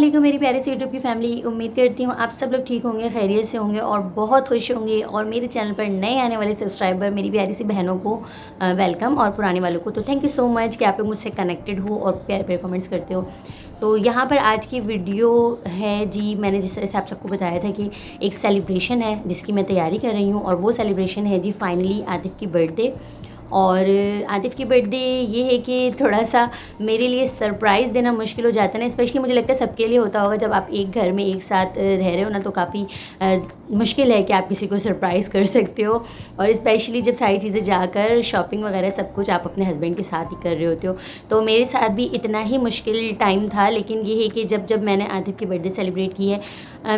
वालेकुम मेरी प्यारी सी यूट्यूब की फैमिली। उम्मीद करती हूँ आप सब लोग ठीक होंगे, खैरियत से होंगे और बहुत खुश होंगे। और मेरे चैनल पर नए आने वाले सब्सक्राइबर मेरी प्यारी सी बहनों को वेलकम, और पुराने वालों को तो थैंक यू सो मच कि आप लोग मुझसे कनेक्टेड हो और प्यारे प्यारे कमेंट्स करते हो। तो यहाँ पर आज की वीडियो है जी, मैंने जिस तरह से आप सबको बताया था कि एक सेलिब्रेशन है जिसकी मैं तैयारी कर रही हूँ, और वो सेलिब्रेशन है जी फाइनली आतिफ़ की बर्थडे। और आतिफ़ की बर्थडे ये है कि थोड़ा-सा मेरे लिए सरप्राइज़ देना मुश्किल हो जाता है ना, स्पेशली मुझे लगता है सबके लिए होता होगा जब आप एक घर में एक साथ रह रहे हो ना, तो काफ़ी मुश्किल है कि आप किसी को सरप्राइज़ कर सकते हो। और स्पेशली जब सारी चीज़ें जाकर शॉपिंग वगैरह सब कुछ आप अपने हस्बैंड के साथ ही कर रहे होते हो। तो मेरे साथ भी इतना ही मुश्किल टाइम था, लेकिन ये है कि जब मैंने आतिफ़ की बर्थडे सेलिब्रेट की है,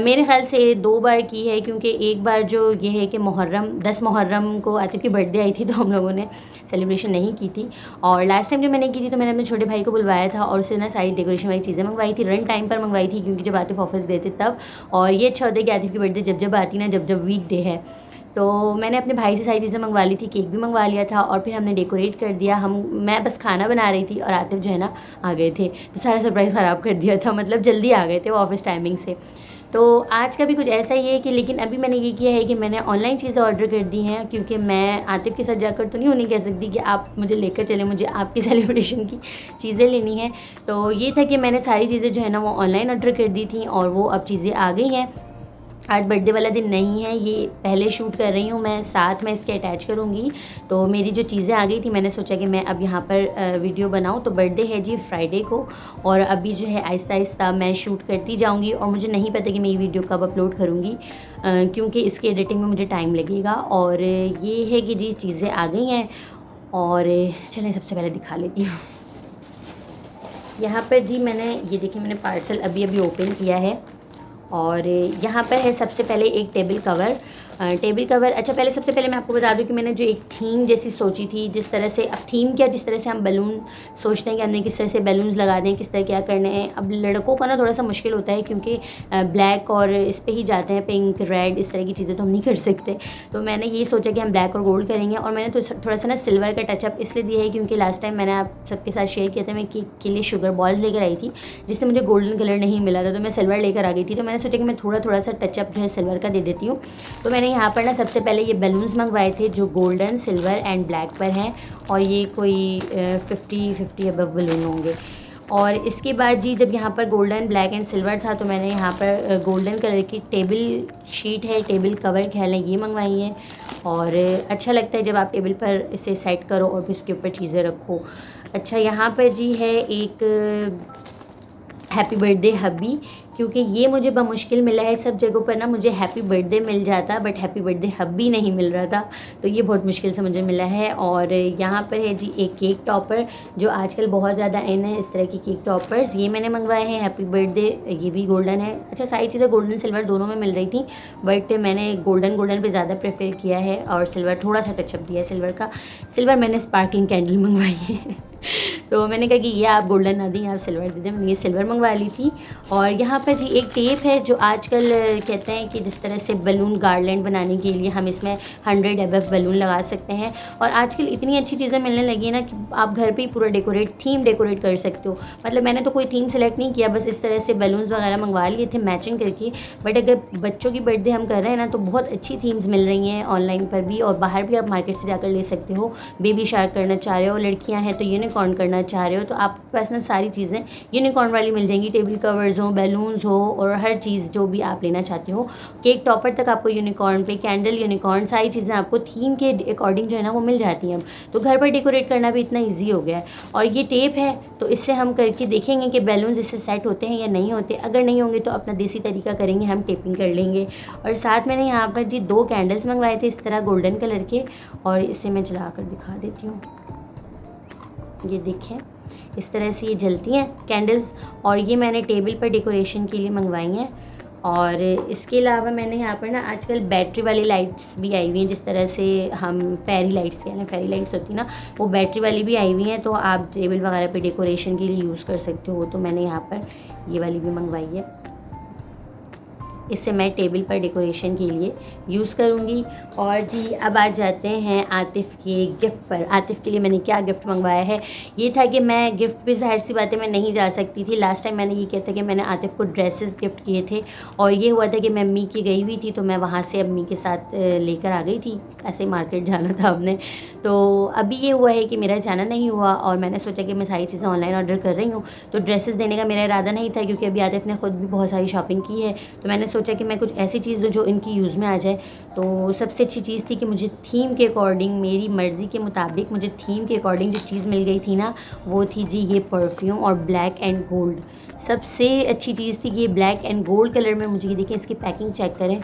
मेरे ख़्याल से 2 बार की है, क्योंकि एक बार जो ये है कि मुहर्रम 10 मुहर्रम को आतिफ़ की बर्थडे आई थी, तो हम लोगों ने सेलिब्रेशन नहीं की थी। और लास्ट टाइम जब मैंने की थी तो मैंने अपने छोटे भाई को बुलवाया था और उससे ना सारी डेकोरेशन वाली चीज़ें मंगवाई थी, रन टाइम पर मंगवाई थी, क्योंकि जब आतिफ़ ऑफिस गए थे तब। और ये अच्छा होता है कि आतिफ़ की बर्थडे जब आती ना, जब वीकडे है, तो मैंने अपने भाई से सारी चीज़ें मंगवा ली थी, केक भी मंगवा लिया था, और फिर हमने डेकोरेट कर दिया। मैं बस खाना बना रही थी और आतिफ़ जो है ना आ गए थे, तो सारा सरप्राइज़ ख़राब कर दिया था, मतलब जल्दी आ गए थे वो ऑफिस टाइमिंग से। तो आज का भी कुछ ऐसा ही है कि, लेकिन अभी मैंने ये किया है कि मैंने ऑनलाइन चीज़ें ऑर्डर कर दी हैं, क्योंकि मैं आतिफ़ के साथ जाकर तो नहीं कह सकती कि आप मुझे लेकर चलें, मुझे आपकी सेलिब्रेशन की चीज़ें लेनी हैं। तो ये था कि मैंने सारी चीज़ें जो है ना वो ऑनलाइन ऑर्डर कर दी थी, और वो अब चीज़ें आ गई हैं। आज बर्थडे वाला दिन नहीं है, ये पहले शूट कर रही हूँ मैं, साथ में इसके अटैच करूँगी। तो मेरी जो चीज़ें आ गई थी, मैंने सोचा कि मैं अब यहाँ पर वीडियो बनाऊँ। तो बर्थडे है जी फ्राइडे को, और अभी जो है आहिस्ता आहिस्ता मैं शूट करती जाऊँगी, और मुझे नहीं पता कि मैं ये वीडियो कब अपलोड करूँगी, क्योंकि इसकी एडिटिंग में मुझे टाइम लगेगा। और ये है कि जी चीज़ें आ गई हैं, और चलें सबसे पहले दिखा लेती हूँ। यहाँ पर जी मैंने ये देखिए, मैंने पार्सल अभी अभी ओपन किया है, और यहाँ पर है सबसे पहले एक टेबल कवर। अच्छा, पहले सबसे पहले मैं आपको बता दूँ कि मैंने जो एक थीम जैसी सोची थी, जिस तरह से, अब थीम क्या, जिस तरह से हम बलून सोचते हैं कि हमने किस तरह से बैलून्स लगा दें, किस तरह क्या करने हैं। अब लड़कों का ना थोड़ा सा मुश्किल होता है, क्योंकि ब्लैक और इस पे ही जाते हैं, पिंक रेड इस तरह की चीज़ें तो हम नहीं कर सकते। तो मैंने ये सोचा कि हम ब्लैक और गोल्ड करेंगे, और मैंने तो थोड़ा सा ना सिल्वर का टचअप इसलिए दिया है, क्योंकि लास्ट टाइम मैंने आप सबके साथ शेयर किया था, मैं केक के लिए शुगर बॉल्स लेकर आई थी, जिससे मुझे गोल्डन कलर नहीं मिला था, तो मैं सिल्वर लेकर आ गई थी। तो मैंने सोचा कि मैं थोड़ा सा टचअप जो है सिल्वर का दे देती हूँ। तो मैंने यहाँ पर ना सबसे पहले ये बैलून्स मंगवाए थे, जो गोल्डन, सिल्वर एंड ब्लैक पर हैं, और ये कोई 50 अबव बलून होंगे। और इसके बाद जी जब यहाँ पर गोल्डन, ब्लैक एंड सिल्वर था, तो मैंने यहाँ पर गोल्डन कलर की टेबल शीट है, टेबल कवर कह लें, ये मंगवाई है। और अच्छा लगता है जब आप टेबल पर इसे सेट करो और फिर उसके ऊपर चीज़ें रखो। अच्छा, यहाँ पर जी है एक हैप्पी बर्थडे हब्बी, क्योंकि ये मुझे बमुश्किल मिला है। सब जगहों पर ना मुझे हैप्पी बर्थडे मिल जाता, बट हैप्पी बर्थडे हब्बी नहीं मिल रहा था, तो ये बहुत मुश्किल से मुझे मिला है। और यहाँ पर है जी एक केक टॉपर, जो आजकल बहुत ज़्यादा इन है, इस तरह के केक टॉपर्स, ये मैंने मंगवाए हैं हैप्पी बर्थडे। ये भी गोल्डन है। अच्छा, सारी चीज़ें गोल्डन सिल्वर दोनों में मिल रही थी, बट मैंने गोल्डन पे ज़्यादा प्रेफर किया है, और सिल्वर थोड़ा सा टचअप दिया है सिल्वर का। सिल्वर मैंने स्पार्कलिंग कैंडल मंगवाई है तो मैंने कहा कि ये आप गोल्डन ना दी, आप सिल्वर दे दें, मैंने ये सिल्वर मंगवा ली थी। और यहाँ पर जी एक टेप है, जो आजकल कहते हैं कि जिस तरह से बलून गार्लैंड बनाने के लिए हम इसमें 100 अबव बलून लगा सकते हैं। और आजकल इतनी अच्छी चीज़ें मिलने लगी है ना, कि आप घर पे ही पूरा थीम डेकोरेट कर सकते हो। मतलब मैंने तो कोई थीम सेलेक्ट नहीं किया, बस इस तरह से बलून्स वगैरह मंगवा लिए थे मैचिंग करके। बट अगर बच्चों की बर्थडे हम कर रहे हैं ना, तो बहुत अच्छी थीम्स मिल रही हैं ऑनलाइन पर भी, और बाहर भी आप मार्केट से जाकर ले सकते हो। बेबी शार्क करना चाह रहे हो, लड़कियाँ हैं तो यूनिकॉर्न करना चाह रहे हो, तो आपके पास ना सारी चीज़ें यूनिकॉर्न वाली मिल जाएंगी। टेबल कवर्स हो, बैलून्स हो, और हर चीज़ जो भी आप लेना चाहते हो, केक टॉपर तक आपको यूनिकॉर्न पे, कैंडल यूनिकॉर्न, सारी चीज़ें आपको थीम के अकॉर्डिंग जो है ना वो मिल जाती हैं। अब तो घर पर डेकोरेट करना भी इतना ईजी हो गया है। और ये टेप है, तो इससे हम करके देखेंगे कि बैलून्स इससे सेट होते हैं या नहीं होते। अगर नहीं होंगे तो अपना देसी तरीका करेंगे, हम टेपिंग कर लेंगे। और साथ मैंने यहाँ पर जी 2 कैंडल्स मंगवाए थे इस तरह गोल्डन कलर के, और इसे मैं जला कर दिखा देती हूँ। ये देखें, इस तरह से ये जलती हैं कैंडल्स, और ये मैंने टेबल पर डेकोरेशन के लिए मंगवाई हैं। और इसके अलावा मैंने यहाँ पर ना आजकल बैटरी वाली लाइट्स भी आई हुई हैं, जिस तरह से हम फेरी लाइट्स कह लें, फेरी लाइट्स होती ना, वो बैटरी वाली भी आई हुई हैं, तो आप टेबल वगैरह पे डेकोरेशन के लिए यूज़ कर सकते हो। तो मैंने यहाँ पर ये वाली भी मंगवाई है। इसे मैं टेबल पर डेकोरेशन के लिए यूज़ करूँगी। और जी अब आ जाते हैं आतिफ़ के गिफ्ट पर। आतिफ़ के लिए मैंने क्या गिफ्ट मंगवाया है, ये था कि मैं गिफ्ट पे ज़ाहिर सी बात है मैं नहीं जा सकती थी। लास्ट टाइम मैंने ये किया था कि मैंने आतिफ़ को ड्रेसेस गिफ्ट किए थे, और ये हुआ था कि मैं अम्मी की गई हुई थी तो मैं वहाँ से अम्मी के साथ लेकर आ गई थी, ऐसे मार्केट जाना था हमने। तो अभी ये हुआ है कि मेरा जाना नहीं हुआ, और मैंने सोचा कि मैं सारी चीज़ें ऑनलाइन ऑर्डर कर रही हूँ, तो ड्रेसेस देने का मेरा इरादा नहीं था क्योंकि अभी आतिफ़ ने ख़ुद भी बहुत सारी शॉपिंग की है। तो मैंने सोचा कि मैं कुछ ऐसी चीज़ दूँ जो इनकी यूज़ में आ जाए। तो सबसे अच्छी चीज़ थी कि मुझे थीम के अकॉर्डिंग, मेरी मर्ज़ी के मुताबिक मुझे थीम के अकॉर्डिंग जो चीज़ मिल गई थी ना, वो थी जी ये परफ्यूम और ब्लैक एंड गोल्ड। सबसे अच्छी चीज़ थी कि ये ब्लैक एंड गोल्ड कलर में मुझे, ये देखें इसकी पैकिंग चेक करें,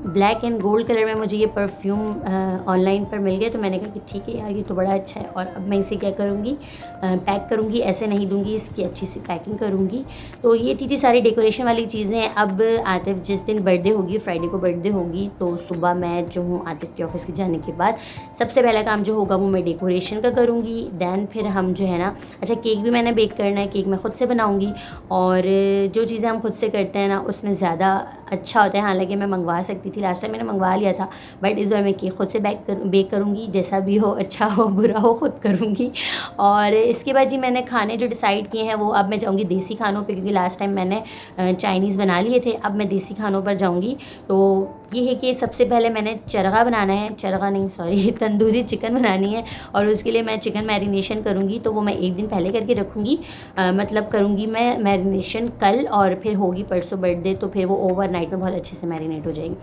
ब्लैक एंड गोल्ड कलर में मुझे ये परफ्यूम ऑनलाइन पर मिल गया। तो मैंने कहा कि ठीक है यार, ये तो बड़ा अच्छा है। और अब मैं इसे क्या करूँगी, पैक करूँगी, ऐसे नहीं दूँगी, इसकी अच्छी सी पैकिंग करूँगी। तो ये थी जी सारी डेकोरेशन वाली चीज़ें। अब आतिफ़ जिस दिन बर्थडे होगी, फ्राइडे को बर्थडे होगी, तो सुबह मैं जो हूँ आतिफ़ के ऑफिस के जाने के बाद सबसे पहला काम जो होगा वो मैं डेकोरेशन का करूँगी। दैन फिर हम जो है ना, अच्छा केक भी मैंने बेक करना है, केक मैं ख़ुद से बनाऊँगी। और जो चीज़ें हम खुद से करते हैं ना उसमें ज़्यादा अच्छा होता है। हालाँकि मैं मंगवा सकती थी, लास्ट टाइम मैंने मंगवा लिया था, बट इस बार मैं केक खुद से बेक करूँगी। जैसा भी हो, अच्छा हो बुरा हो, खुद करूँगी। और इसके बाद जी मैंने खाने जो डिसाइड किए हैं वो अब मैं जाऊँगी देसी खानों पे, क्योंकि लास्ट टाइम मैंने चाइनीज़ बना लिए थे, अब मैं देसी खानों पर जाऊँगी। तो ये है कि सबसे पहले मैंने चरगा बनाना है, चरगा नहीं सॉरी तंदूरी चिकन बनानी है, और उसके लिए मैं चिकन मैरिनेशन करूँगी। तो वो मैं एक दिन पहले करके रखूँगी, मतलब करूँगी मैं मैरिनेशन कल, और फिर होगी परसों बर्थडे, तो फिर वो ओवरनाइट में बहुत अच्छे से मैरिनेट हो जाएगी।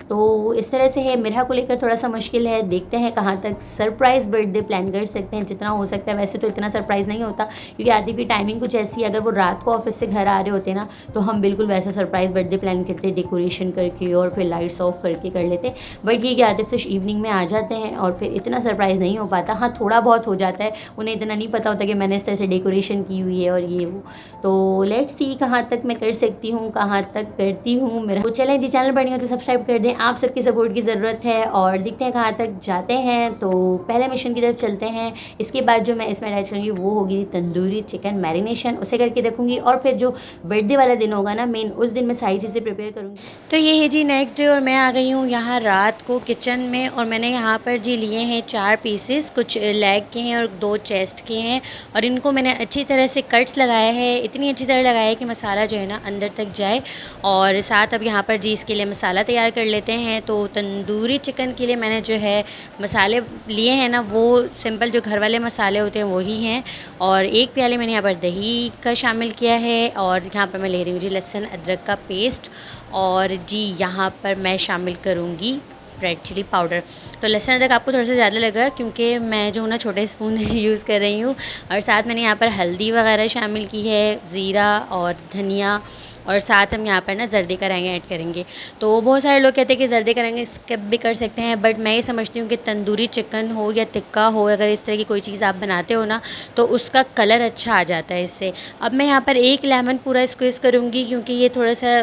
तो इस तरह से है। मिरहा को लेकर थोड़ा सा मुश्किल है, देखते हैं कहाँ तक सरप्राइज़ बर्थडे प्लान कर सकते हैं, जितना हो सकता है। वैसे तो इतना सरप्राइज़ नहीं होता क्योंकि आतिफ़ की टाइमिंग कुछ ऐसी है, अगर वो रात को ऑफिस से घर आ रहे होते ना तो हम बिल्कुल वैसा सरप्राइज़ बर्थडे प्लान करते, डेकोरेशन करके और फिर लाइट्स ऑफ करके कर लेते। बट ये कि आतिफ़ तो इवनिंग में आ जाते हैं और फिर इतना सरप्राइज़ नहीं हो पाता। हाँ, थोड़ा बहुत हो जाता है, उन्हें इतना नहीं पता होता कि मैंने इस तरह से डेकोरेशन की हुई है और ये वो। तो लेट्स सी कहाँ तक मैं कर सकती हूँ, कहाँ तक करती हूँ मेरा। तो चलें जी, चैनल बढ़िया हो तो सब्सक्राइब कर दें, आप सबकी सपोर्ट की ज़रूरत है, और देखते हैं कहाँ तक जाते हैं। तो पहले मिशन की तरफ चलते हैं। इसके बाद जो मैं इसमें अटैच करूँगी वो होगी तंदूरी चिकन मैरिनेशन, उसे करके रखूँगी। और फिर जो बर्थडे वाला दिन होगा ना मेन, उस दिन मैं सारी चीज़ें प्रिपेयर करूँगी। तो ये है जी नेक्स्ट डे, और मैं आ गई हूँ यहाँ रात को किचन में, और मैंने यहाँ पर जी लिए हैं 4 पीसेस, कुछ लेग के हैं और 2 चेस्ट के हैं, और इनको मैंने अच्छी तरह से कट्स लगाया है, इतनी अच्छी तरह लगाया है कि मसाला जो है ना अंदर तक जाए। और साथ अब यहाँ पर जी इसके लिए मसाला तैयार कर लेते हैं। तो तंदूरी चिकन के लिए मैंने जो है मसाले लिए हैं ना, वो सिंपल जो घर वाले मसाले होते हैं वही हैं। और 1 प्याले मैंने यहाँ पर दही का शामिल किया है, और यहाँ पर मैं ले रही हूँ जी लहसुन अदरक का पेस्ट, और जी यहाँ पर मैं शामिल करूँगी रेड चिली पाउडर। तो लहसुन अदरक आपको थोड़ा सा ज़्यादा लगा क्योंकि मैं जो ना छोटे स्पून यूज़ कर रही हूँ। और साथ मैंने यहाँ पर हल्दी वगैरह शामिल की है, ज़ीरा और धनिया, और साथ हम यहाँ पर ना जर्दे का रंग ऐड करेंगे। तो बहुत सारे लोग कहते हैं कि जर्दे का रंग स्किप भी कर सकते हैं, बट मैं ये समझती हूँ कि तंदूरी चिकन हो या टिक्का हो, अगर इस तरह की कोई चीज़ आप बनाते हो ना तो उसका कलर अच्छा आ जाता है इससे। अब मैं यहाँ पर 1 लेमन पूरा स्क्वीज़ करूँगी क्योंकि ये थोड़ा सा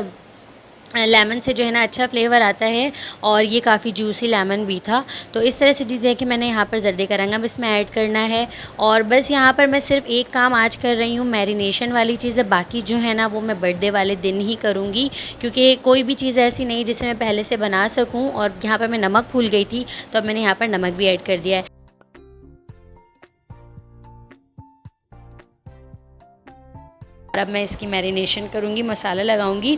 लेमन से जो है ना अच्छा फ्लेवर आता है, और ये काफ़ी जूसी लेमन भी था। तो इस तरह से जी देखिए मैंने यहाँ पर जर्दे का रंग अब इसमें ऐड करना है। और बस यहाँ पर मैं सिर्फ एक काम आज कर रही हूँ, मैरिनेशन वाली चीज़ें, बाकी जो है ना वो मैं बर्थडे वाले दिन ही करूँगी, क्योंकि कोई भी चीज़ ऐसी नहीं जिसे मैं पहले से बना सकूँ। और यहाँ पर मैं नमक भूल गई थी, तो अब मैंने यहाँ पर नमक भी ऐड कर दिया है। और अब मैं इसकी मैरिनेशन करूँगी, मसाला लगाऊँगी,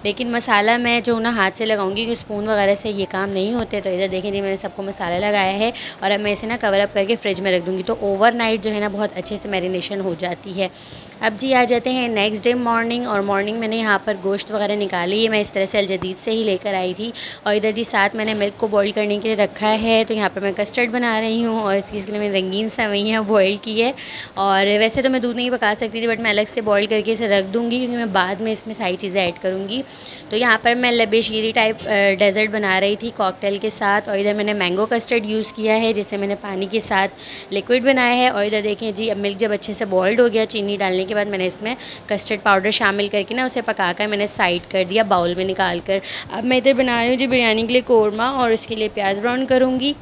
लेकिन मसाला मैं जो ना हाथ से लगाऊँगी क्योंकि स्पून वगैरह से ये काम नहीं होते। तो इधर देखें जी मैंने सबको मसाला लगाया है, और अब मैं इसे ना कवर अप करके फ्रिज में रख दूँगी, तो ओवरनाइट जो है ना बहुत अच्छे से मैरिनेशन हो जाती है। अब जी आ जाते हैं नेक्स्ट डे मॉर्निंग, और मॉर्निंग मैंने यहाँ पर गोश्त वगैरह निकाली है, मैं इस तरह से अलजदीद से ही लेकर आई थी। और इधर जी साथ मैंने मिल्क को बॉईल करने के लिए रखा है, तो यहाँ पर मैं कस्टर्ड बना रही हूँ, और इसके लिए मैंने रंगीन सेवइयाँ बॉईल की है। और वैसे तो मैं दूध नहीं पका सकती थी, बट मैं अलग से बॉईल करके इसे रख दूँगी क्योंकि मैं बाद में इसमें सारी चीज़ें ऐड करूँगी। तो यहाँ पर मैं लबेशीरी टाइप डेज़र्ट बना रही थी कॉकटेल के साथ, और इधर मैंने मैंगो कस्टर्ड यूज़ किया है जिसे मैंने पानी के साथ लिक्विड बनाया है। और इधर देखें जी अब मिल्क जब अच्छे से बॉइल्ड हो गया चीनी डालने के बाद, मैंने इसमें कस्टर्ड पाउडर शामिल करके ना उसे पकाकर मैंने साइड कर दिया बाउल में निकाल कर। अब मैं इधर बना रही हूँ जी बिरयानी के लिए कोरमा, और उसके लिए प्याज ब्राउन करूँगी।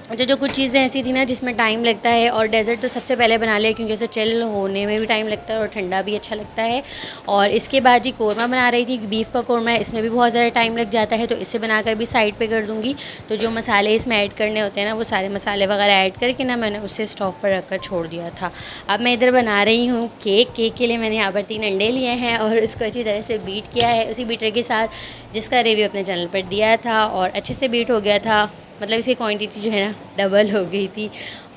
अच्छा, जो कुछ चीज़ें ऐसी थी ना जिसमें टाइम लगता है, और डेज़र्ट तो सबसे पहले बना लिया क्योंकि उसे चिल होने में भी टाइम लगता है और ठंडा भी अच्छा लगता है। और इसके बाद जी कोरमा बना रही थी, बीफ का कोरमा है, इसमें भी बहुत ज़्यादा टाइम लग जाता है, तो इसे बनाकर भी साइड पे कर दूँगी। तो जो मसाले इसमें ऐड करने होते हैं ना, वो सारे मसाले वगैरह ऐड करके ना मैंने उसे स्टोव पर रख कर छोड़ दिया था। अब मैं इधर बना रही हूँ केक। केक के लिए मैंने यहाँ पर 3 अंडे लिए हैं और इसको अच्छी तरह से बीट किया है उसी बीटर के साथ, जिसका रिव्यू अपने चैनल पर दिया था, और अच्छे से बीट हो गया था। मतलब इसकी क्वांटिटी जो है ना डबल हो गई थी।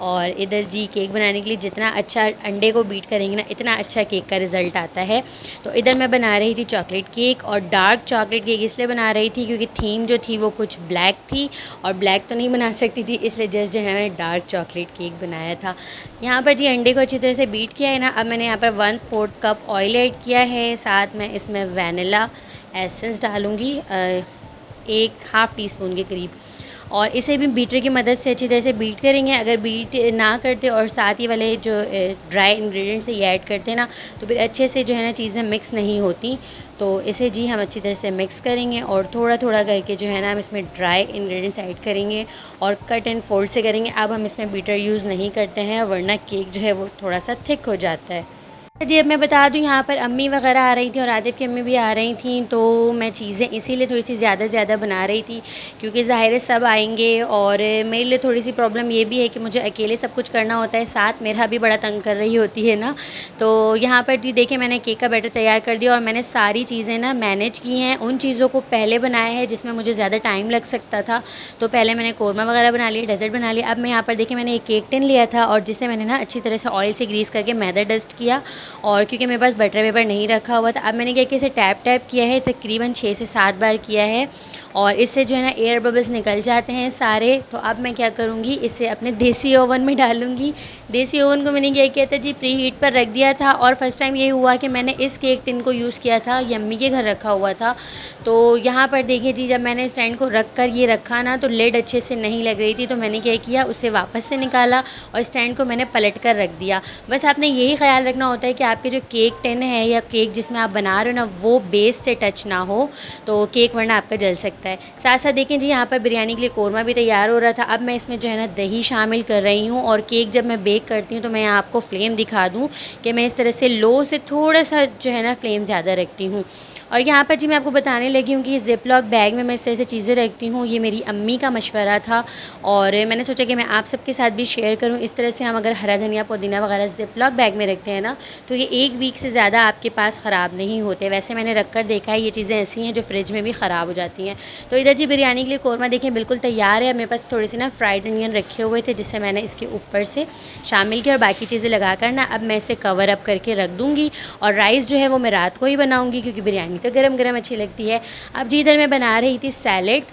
और इधर जी केक बनाने के लिए जितना अच्छा अंडे को बीट करेंगे ना, इतना अच्छा केक का रिज़ल्ट आता है। तो इधर मैं बना रही थी चॉकलेट केक, और डार्क चॉकलेट केक इसलिए बना रही थी क्योंकि थीम जो थी वो कुछ ब्लैक थी, और ब्लैक तो नहीं बना सकती थी, इसलिए जस्ट जो है मैंने डार्क चॉकलेट केक बनाया था। यहाँ पर जी अंडे को अच्छी तरह से बीट किया है ना। अब मैंने यहाँ पर 1/4 कप ऑयल ऐड किया है, साथ में इसमें वैनिला एसेंस डालूँगी, 1/2 टीस्पून के करीब, और इसे भी बीटर की मदद से अच्छी तरह से बीट करेंगे। अगर बीट ना करते और साथ ही वाले जो ड्राई इंग्रेडिएंट्स ये ऐड करते ना, तो फिर अच्छे से जो है ना चीज़ें मिक्स नहीं होती। तो इसे जी हम अच्छी तरह से मिक्स करेंगे, और थोड़ा थोड़ा करके जो है ना हम इसमें ड्राई इंग्रेडिएंट्स ऐड करेंगे और कट एंड फोल्ड से करेंगे। अब हम इसमें बीटर यूज़ नहीं करते हैं, वरना केक जो है वो थोड़ा सा थिक हो जाता है। जी, अब मैं बता दूँ, यहाँ पर अम्मी वग़ैरह आ रही थी और आतिफ़ की अम्मी भी आ रही थी, तो मैं चीज़ें इसीलिए थोड़ी-सी ज़्यादा बना रही थी क्योंकि ज़ाहिर है सब आएँगे, और मेरे लिए थोड़ी-सी प्रॉब्लम ये भी है कि मुझे अकेले सब कुछ करना होता है, साथ मेरा भी बड़ा तंग कर रही होती है ना। तो यहाँ पर जी देखिए मैंने केक का बैटर तैयार कर दिया, और मैंने सारी चीज़ें ना मैनेज की हैं। उन चीज़ों को पहले बनाया है जिसमें मुझे ज़्यादा टाइम लग सकता था, तो पहले मैंने कोरमा वग़ैरह बना लिया, डेज़र्ट बना लिया। अब मैं यहाँ पर देखिए मैंने एक केक टिन लिया था, और जिसे मैंने ना अच्छी तरह से ऑयल से ग्रीस करके मैदा डस्ट किया, और क्योंकि मेरे पास बटर पेपर नहीं रखा हुआ था, अब मैंने क्या किया, इसे टैप किया है, तकरीबन 6 से 7 बार किया है, और इससे जो है ना एयर बबल्स निकल जाते हैं सारे। तो अब मैं क्या करूँगी, इसे अपने देसी ओवन में डालूँगी। देसी ओवन को मैंने क्या किया था जी, प्री हीट पर रख दिया था, और फर्स्ट टाइम ये हुआ कि मैंने इस केक टिन को यूज़ किया था, ये अम्मी के घर रखा हुआ था। तो यहाँ पर देखिए जी, जब मैंने स्टैंड को रख कर ये रखा ना, तो लिड अच्छे से नहीं लग रही थी, तो मैंने क्या किया, उसे वापस से निकाला और स्टैंड को मैंने पलट कर रख दिया। बस आपने यही ख्याल रखना होता है कि आपके जो केक टिन है या केक जिसमें आप बना रहे हो ना, वो बेस से टच ना हो, तो केक वरना आपका जल सकता है। साथ साथ देखें जी, यहाँ पर बिरयानी के लिए कोरमा भी तैयार हो रहा था। अब मैं इसमें जो है ना दही शामिल कर रही हूँ, और केक जब मैं बेक करती हूँ तो मैं आपको फ्लेम दिखा दूँ कि मैं इस तरह से लो से थोड़ा सा जो है ना फ्लेम ज़्यादा रखती हूँ। और यहाँ पर जी मैं आपको बताने लगी हूँ कि ज़िप लॉक बैग में मैं इस तरह से चीज़ें रखती हूँ, ये मेरी अम्मी का मशवरा था, और मैंने सोचा कि मैं आप सबके साथ भी शेयर करूँ। इस तरह से हम अगर हरा धनिया पुदीना वगैरह ज़िप लॉक बैग में रखते हैं ना, तो ये 1 वीक से ज़्यादा आपके पास ख़राब नहीं होते। वैसे मैंने रख कर देखा है, ये चीज़ें ऐसी हैं जो फ्रिज में भी ख़राब हो जाती हैं। तो इधर जी बिरयानी के लिए कोरमा देखें बिल्कुल तैयार है। मेरे पास थोड़े से ना फ्राइड अनियन रखे हुए थे, जिसे मैंने इसके ऊपर से शामिल किया, और बाकी चीज़ें लगा कर ना अब मैं इसे कवर अप करके रख दूँगी। और राइस जो है वो मैं रात को ही बनाऊँगी, क्योंकि बिरयानी तो गरम अच्छी लगती है। अब जी इधर मैं बना रही थी सैलेड,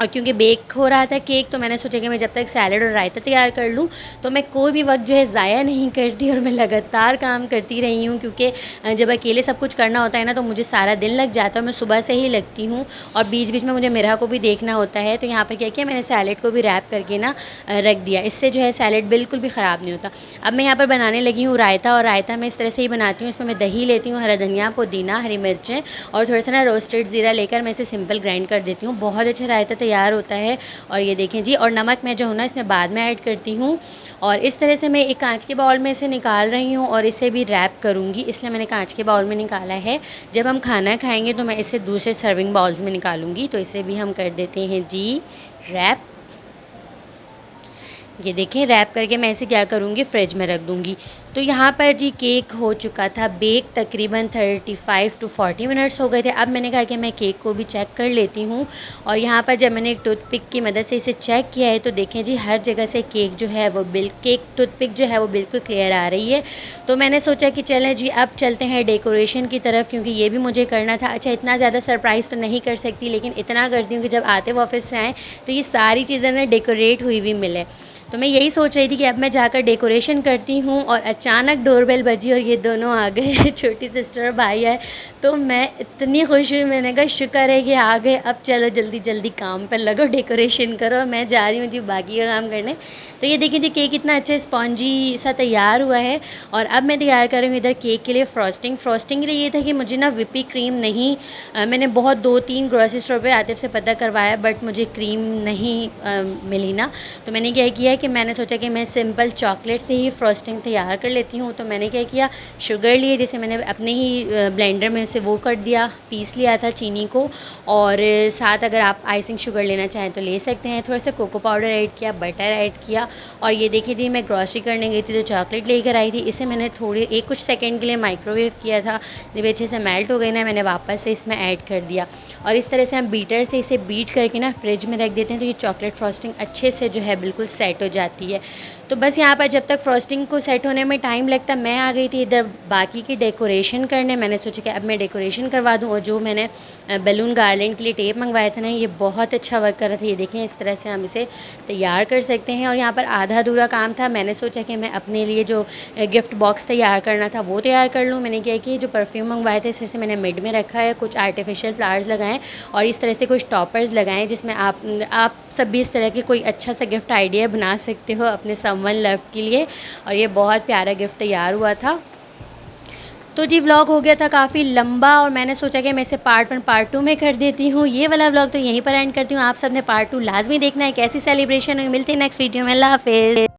और क्योंकि बेक हो रहा था केक, तो मैंने सोचा कि मैं जब तक सैलड और रायता तैयार कर लूँ, तो मैं कोई भी वक्त जो है ज़ाया नहीं करती, और मैं लगातार काम करती रही हूँ, क्योंकि जब अकेले सब कुछ करना होता है ना, तो मुझे सारा दिन लग जाता है। मैं सुबह से ही लगती हूँ, और बीच बीच में मुझे मेरा को भी देखना होता है। तो यहाँ पर क्या किया, मैंने सैलड को भी रैप करके ना रख दिया, इससे जो है सैलड बिल्कुल भी ख़राब नहीं होता। अब मैं यहाँ पर बनाने लगी हूँ रायता, और रायता मैं इस तरह से ही बनाती हूँ। इसमें मैं दही लेती हूँ, हरा धनिया, पुदीना, हरी मिर्चें, और थोड़ा सा ना रोस्टेड ज़ीरा लेकर मैं इसे सिंपल ग्राइंड कर देती हूँ। बहुत अच्छा रायता तैयार होता है। और ये देखें जी, और नमक मैं जो हूँ ना इसमें बाद में ऐड करती हूँ। और इस तरह से मैं एक कांच के बाउल में इसे निकाल रही हूँ, और इसे भी रैप करूँगी, इसलिए मैंने कांच के बाउल में निकाला है। जब हम खाना खाएंगे तो मैं इसे दूसरे सर्विंग बाउल्स में निकालूंगी। तो इसे भी हम कर देते हैं जी रैप। ये देखें, रैप करके मैं इसे क्या करूँगी, फ्रिज में रख दूँगी। तो यहाँ पर जी केक हो चुका था बेक, तकरीबन 35 to 40 मिनट्स हो गए थे। अब मैंने कहा कि मैं केक को भी चेक कर लेती हूँ, और यहाँ पर जब मैंने एक टूथपिक की मदद से इसे चेक किया है, तो देखें जी हर जगह से केक जो है वो केक टूथपिक जो है वो बिल्कुल क्लियर आ रही है। तो मैंने सोचा कि चलें जी अब चलते हैं डेकोरेशन की तरफ, क्योंकि ये भी मुझे करना था। अच्छा, इतना ज़्यादा सरप्राइज़ तो नहीं कर सकती, लेकिन इतना करती हूँ कि जब आते वो ऑफिस से आएँ तो ये सारी चीज़ें ना डेकोरेट हुई हुई मिले। तो मैं यही सोच रही थी कि अब मैं जाकर डेकोरेशन करती हूँ, और अचानक डोरबेल बजी और ये दोनों आ गए छोटी सिस्टर और भाई आए, तो मैं इतनी खुश हुई, मैंने कहा शुक्र है कि आ गए, अब चलो जल्दी जल्दी काम पर लगो, डेकोरेशन करो। मैं जा रही हूँ जी बाकी का काम करने। तो ये देखिए जी केक इतना अच्छा स्पॉन्जी सा तैयार हुआ है। और अब मैं तैयार कर रही हूँ इधर केक के लिए फ्रॉस्टिंग। फ्रॉस्टिंग के लिए ये था कि मुझे ना विपी क्रीम नहीं, मैंने बहुत 2-3 ग्रोसरी स्टोर पे आतिफ से पता करवाया, बट मुझे क्रीम नहीं मिली ना। तो मैंने क्या किया कि मैंने सोचा कि मैं सिंपल चॉकलेट से ही फ्रॉस्टिंग तैयार कर लेती हूँ। तो मैंने क्या किया, शुगर लिए, जैसे मैंने अपने ही ब्लेंडर में से वो कर दिया, पीस लिया था चीनी को, और साथ अगर आप आइसिंग शुगर लेना चाहें तो ले सकते हैं। थोड़ा सा कोको पाउडर ऐड किया, बटर ऐड किया, और ये देखिए जी मैं ग्रॉसरी करने गई थी तो चॉकलेट लेकर आई थी। इसे मैंने थोड़ी कुछ सेकंड के लिए माइक्रोवेव किया था, जब अच्छे से मेल्ट हो गई ना, मैंने वापस से इसमें ऐड कर दिया। और इस तरह से हम बीटर से इसे बीट करके ना फ्रिज में रख देते हैं, तो ये चॉकलेट फ्रॉस्टिंग अच्छे से जो है बिल्कुल सेट हो जाती है। तो बस यहाँ पर जब तक फ्रॉस्टिंग को सेट होने में टाइम लगता, मैं आ गई थी इधर बाकी की डेकोरेशन करने। मैंने सोचा कि अब मैं डेकोरेशन करवा दूँ, और जो मैंने बैलून गार्लेंड के लिए टेप मंगवाया था ना, ये बहुत अच्छा वर्क कर रहा था। ये देखें इस तरह से हम इसे तैयार कर सकते हैं। और यहाँ पर आधा अधूरा काम था, मैंने सोचा कि मैं अपने लिए जो गिफ्ट बॉक्स तैयार करना था वो तैयार कर लूँ। मैंने क्या कि जो परफ्यूम मंगवाए थे इस तरह से मैंने मिड में रखा है, कुछ आर्टिफिशियल फ्लावर्स लगाएं और इस तरह से कुछ टॉपर्स लगाएं, जिसमें आप सब भी इस तरह की कोई अच्छा सा गिफ्ट आइडिया बना सकते हो अपने समवन लव के लिए। और ये बहुत प्यारा गिफ्ट तैयार हुआ था। तो जी व्लॉग हो गया था काफ़ी लंबा, और मैंने सोचा कि मैं इसे पार्ट 1 पार्ट 2 में कर देती हूँ। ये वाला व्लॉग तो यहीं पर एंड करती हूँ। आप सब ने पार्ट 2 लाजमी देखना है, कैसी सेलिब्रेशन हुई। मिलते हैं नेक्स्ट वीडियो में। अल्लाह हाफिज़।